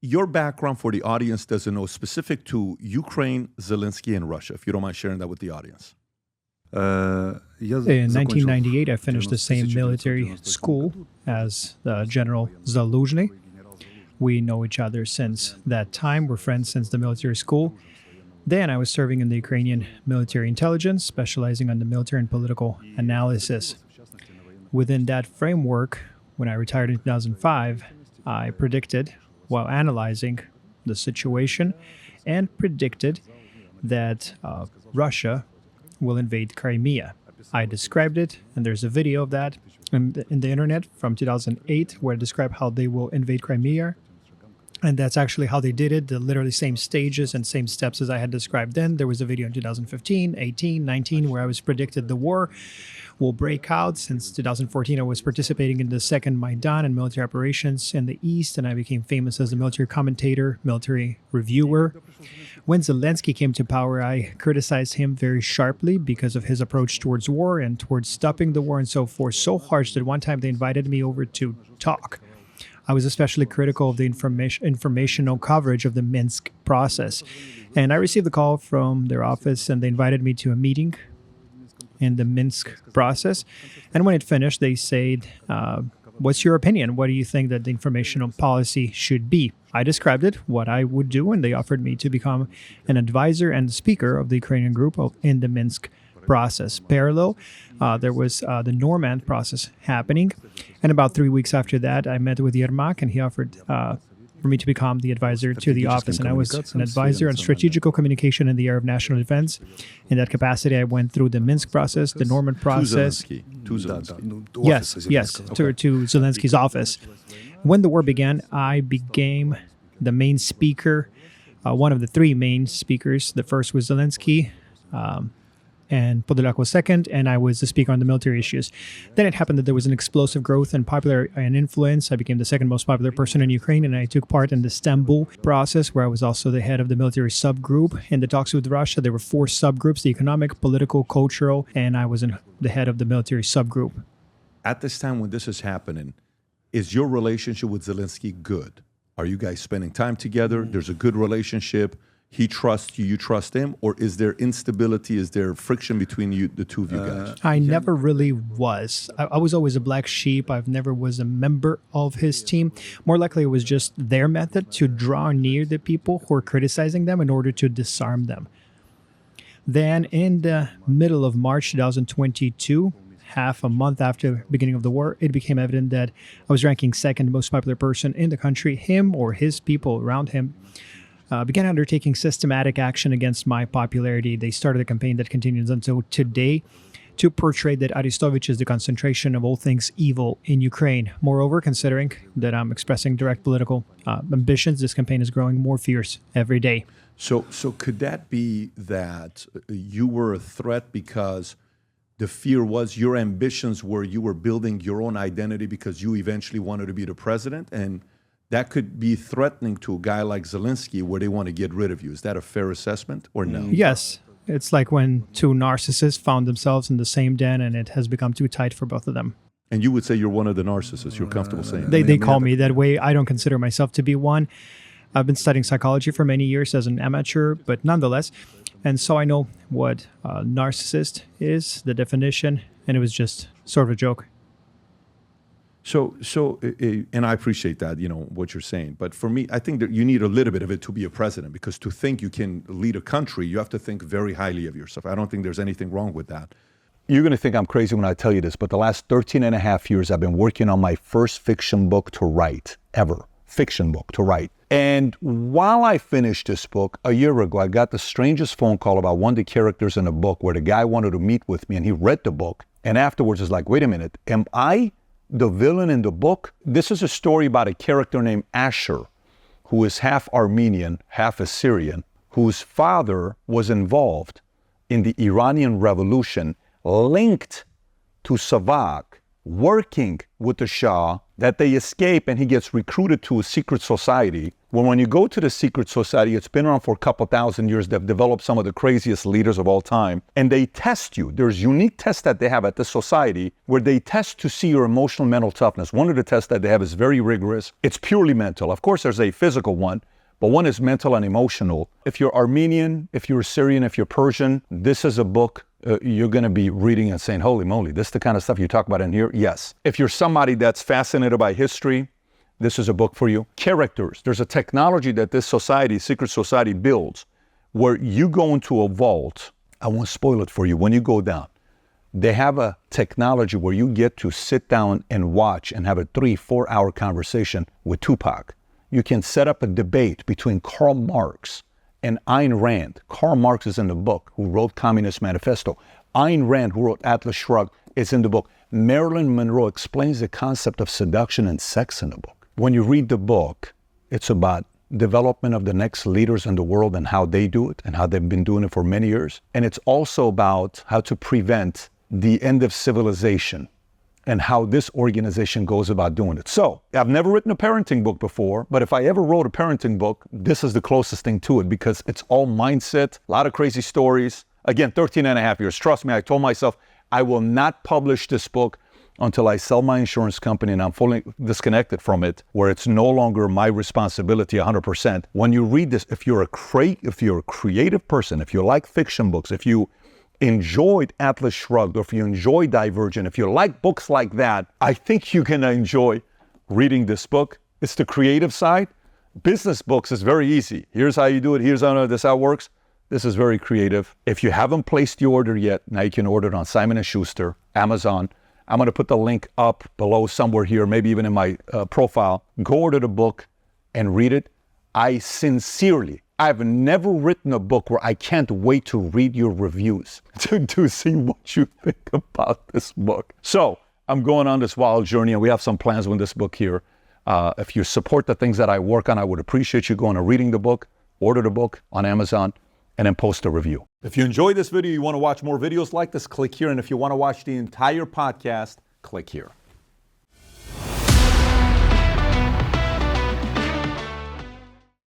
your background for the audience doesn't know, specific to Ukraine, Zelensky, and Russia, if you don't mind sharing that with the audience. In 1998, I finished the same military school as General Zaluzhny. We know each other since that time. We're friends since the military school. Then I was serving in the Ukrainian military intelligence, specializing on the military and political analysis. Within that framework, when I retired in 2005, I predicted, while analyzing the situation, and predicted that Russia will invade Crimea. I described it, and there's a video of that in the internet from 2008 where I describe how they will invade Crimea. And that's actually how they did it, the literally same stages and same steps as I had described then. There was a video in 2015, 18, 19, where I was predicted the war will break out. Since 2014, I was participating in the second Maidan and military operations in the East, and I became famous as a military commentator, military reviewer. When Zelensky came to power, I criticized him very sharply because of his approach towards war and towards stopping the war and so forth, so harsh that one time they invited me over to talk. I was especially critical of the informational coverage of the Minsk process. And I received a call from their office, and they invited me to a meeting in the Minsk process. And when it finished, they said, what's your opinion? What do you think that the informational policy should be? I described it, what I would do, and they offered me to become an advisor and speaker of the Ukrainian group in the Minsk process. Parallel, there was the Normand process happening. And about 3 weeks after that, I met with Yermak, and he offered for me to become the advisor to the office. And I was an advisor on strategical communication in the area of national defense. In that capacity, I went through the Minsk process, the Normand process. To Zelensky. Yes, to Zelensky's office. When the war began, I became the main speaker, one of the three main speakers. The first was Zelensky, and Podolyak was second, and I was the speaker on the military issues. Then it happened that there was an explosive growth and popular and influence. I became the second most popular person in Ukraine, and I took part in the Istanbul process, where I was also the head of the military subgroup. In the talks with Russia, there were 4 subgroups: the economic, political, cultural, and I was the head of the military subgroup. At this time when this is happening, is your relationship with Zelensky good? Are you guys spending time together? There's a good relationship. He trusts you, you trust him, or is there instability? Is there friction between you, the two of you guys? I never really was. I was always a black sheep. I've never was a member of his team. More likely, it was just their method to draw near the people who are criticizing them in order to disarm them. Then, in the middle of March 2022, half a month after the beginning of the war, it became evident that I was ranking second most popular person in the country. Him or his people around him began undertaking systematic action against my popularity. They started a campaign that continues until today to portray that Arestovich is the concentration of all things evil in Ukraine. Moreover, considering that I'm expressing direct political ambitions, this campaign is growing more fierce every day. So could that be that you were a threat because the fear was your ambitions were you were building your own identity because you eventually wanted to be the president, and that could be threatening to a guy like Zelensky where they want to get rid of you? Is that a fair assessment or no? Yes. It's like when 2 narcissists found themselves in the same den and it has become too tight for both of them. And you would say you're one of the narcissists. You're comfortable saying They call me that way. I don't consider myself to be one. I've been studying psychology for many years as an amateur, but nonetheless. And so I know what a narcissist is, the definition, and it was just sort of a joke. So, and I appreciate that, what you're saying. But for me, I think that you need a little bit of it to be a president, because to think you can lead a country, you have to think very highly of yourself. I don't think there's anything wrong with that. You're going to think I'm crazy when I tell you this, but the last 13 and a half years, I've been working on my first fiction book to write, ever. Fiction book to write. And while I finished this book, a year ago, I got the strangest phone call about one of the characters in the book where the guy wanted to meet with me, and he read the book. And afterwards, it's like, wait a minute, am I the villain in the book? This is a story about a character named Asher, who is half Armenian, half Assyrian, whose father was involved in the Iranian Revolution, linked to Savak, working with the Shah, that they escape, and he gets recruited to a secret society when you go to the secret society, it's been around for a couple thousand years. They've developed some of the craziest leaders of all time. And they test you. There's unique tests that they have at the society where they test to see your emotional mental toughness. One of the tests that they have is very rigorous. It's purely mental. Of course, there's a physical one, but one is mental and emotional. If you're Armenian, if you're Syrian, if you're Persian, this is a book you're going to be reading and saying, holy moly, this is the kind of stuff you talk about in here? Yes. If you're somebody that's fascinated by history, this is a book for you. Characters. There's a technology that this society, secret society, builds where you go into a vault. I won't spoil it for you. When you go down, they have a technology where you get to sit down and watch and have a 3-4 hour conversation with Tupac. You can set up a debate between Karl Marx and Ayn Rand. Karl Marx is in the book, who wrote Communist Manifesto. Ayn Rand, who wrote Atlas Shrugged, is in the book. Marilyn Monroe explains the concept of seduction and sex in the book. When you read the book, it's about development of the next leaders in the world and how they do it and how they've been doing it for many years. And it's also about how to prevent the end of civilization and how this organization goes about doing it. So, I've never written a parenting book before, but if I ever wrote a parenting book, this is the closest thing to it because it's all mindset, a lot of crazy stories. Again, 13 and a half years. Trust me, I told myself I will not publish this book until I sell my insurance company and I'm fully disconnected from it, where it's no longer my responsibility 100%. When you read this, if you're a creative person, if you like fiction books, if you enjoyed Atlas Shrugged, or if you enjoy Divergent, if you like books like that, I think you're gonna enjoy reading this book. It's the creative side. Business books is very easy. Here's how you do it. Here's how this how it works. This is very creative. If you haven't placed the order yet, now you can order it on Simon & Schuster, Amazon. I'm going to put the link up below somewhere here, maybe even in my profile. Go order the book and read it. I've never written a book where I can't wait to read your reviews to see what you think about this book. So I'm going on this wild journey and we have some plans with this book here. If you support the things that I work on, I would appreciate you going and reading the book, order the book on Amazon, and then post a review. If you enjoyed this video, you want to watch more videos like this, click here. And if you want to watch the entire podcast, click here.